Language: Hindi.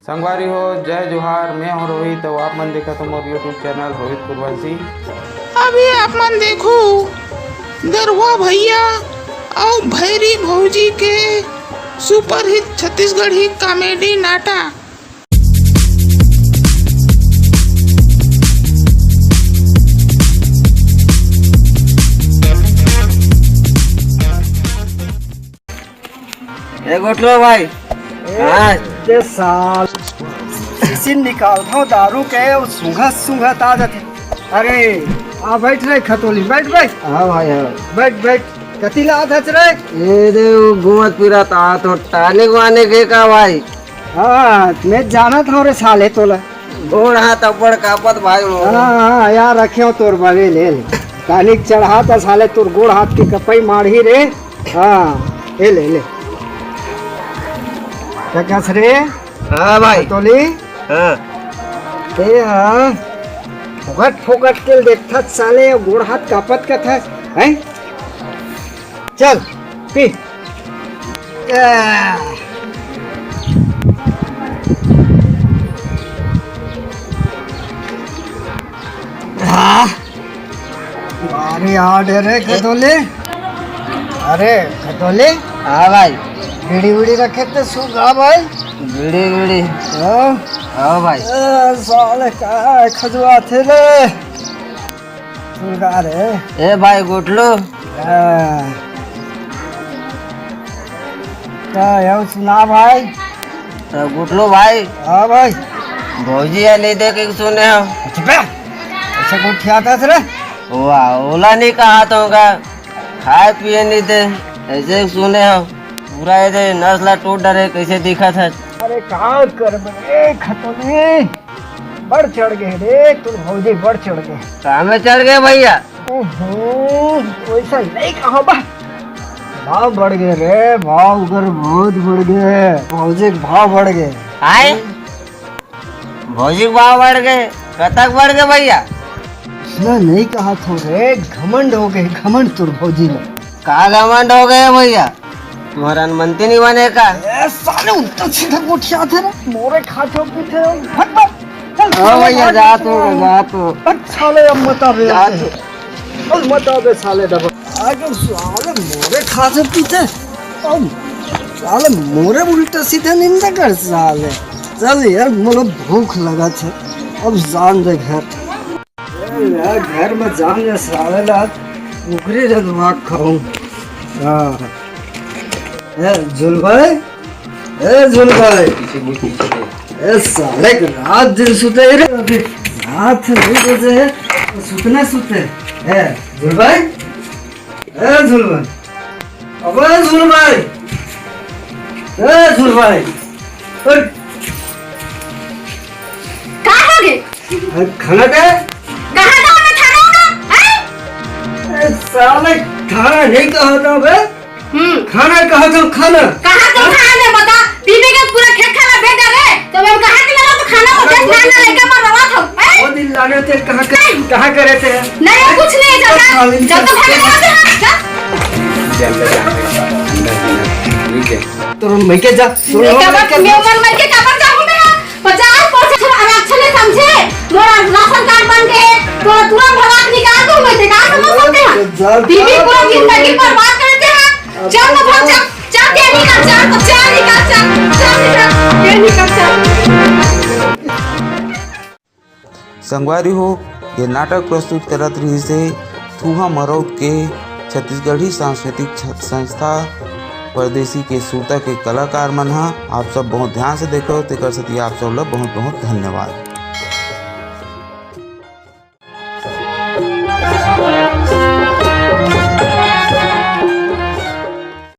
संगवारी हो जय जोहार। मैं हूँ रोहित और आप मन देखा तुम और यूट्यूब चैनल रोहित कुरवंशी। अभी आप मन देखो गरवा भैया और भैरी भौजी के सुपरहिट छत्तीसगढ़ी कॉमेडी नाटक। गोटलो भाई ते साल इसी निकालता दारू के सूंघत सूंघत आ जाते। अरे आ बैठ रे खतोली बैठ बैठ। हाँ भाई हाँ बैठ बैठ कति ला धच रे। ये दे घूमत फिरत आ तो टाले गुआने के का भाई। हाँ मैं जाना था रे साले तोला गोड़ हाथ अब्बड़ कापत भाई। हाँ यार रखे तोर बावे ले कालिक चढ़ा था साले तोर गोड़ हाथ की कपई मारी रे। हाँ ले ले क्या कस रे। हाँ भाई तोली हाँ ते हाँ फोकट फोकट के देखता साले गोड़ हाथ कापत का था हैं। चल पी। अरे रे खतोले। अरे खतोले हाँ भाई बीड़ी बीड़ी रखे तो सुगा भाई। बीड़ी बीड़ी हाँ हाँ भाई साले का खजुआ थे रे सुगा रे। ए भाई गोटलो क्या सुना भाई। तो गोटलो भाई हाँ भाई भौजी नहीं दे के सुने हो ऐसा कुछ क्या था रे। वाह ओला नहीं कहा तो का खाए पिए नहीं दे ऐसे सुने हो पूरा ऐसे नस्ला टूट डरे कैसे दिखा था। अरे कहाँ कर बे खतोले बढ़ चढ़ गए रे तुम भौजी बढ़ चढ़ गए। कहाँ में चढ़ गए भैया। वैसा नहीं कहो बा भाव बढ़ गए रे भाव उधर बहुत बढ़ गए भौजी भाव बढ़ गए। आए भौजी भाव बढ़ गए कतक बढ़ गए भैया। उसने नहीं कहा था रे घमंड हो गए घमंड तुर भौजी में। कहा घमंड हो गए भैया तुम्हारा मंत्री नहीं बने का। साले उल्टा सीधा गोठिया थे रे मोरे खाते पीते फट फट। हाँ भैया जा तो साले अब मता बे अब मता बे साले डबल आगे साले मोरे खाते पीते अब साले मोरे उल्टा सीधा निंदा कर साले। चल यार मुझे भूख लगा था अब जान दे घर यार घर में जान दे साले लात उखरी रे दिमाग खाऊं। हाँ झुल भाई ए साले रात दिन सुते रे अभी रात नहीं बजे है तो सुतने सुते है झुल भाई अबे झुल भाई उठ कहाँ हो गए? खाना का कहाँ था मैं खाना होगा? साले खाना नहीं कहा था बे खाना कहा था खाना कहाँ तो खाना बता बीबी के पूरा खेत खाना बेटा रे तो मैं कहाँ के लगा तो खाना हो गया खाना लेके मैं रवा था वो दिन लाने थे कहाँ करे थे नहीं कुछ नहीं जाता जब तो खाना तो मैं के जा तो मेमन में के कबर जाऊं मैं 50% आरक्षण ले समझे मोरा राशन कार्ड बन के तो तुरंत भगात निकाल दूं मैं देखा समझ सकते हैं बीबी पूरा जिंदगी बर्बाद कर देते हैं। चल ना भाग चल के निकल संगवारी हो ये नाटक प्रस्तुत करत रही से थूहा मरौत के छत्तीसगढ़ी सांस्कृतिक संस्था परदेसी के सूरता के कलाकार मन हा। आप सब बहुत ध्यान से देखो तेकर सती आप सब ला बहुत बहुत धन्यवाद।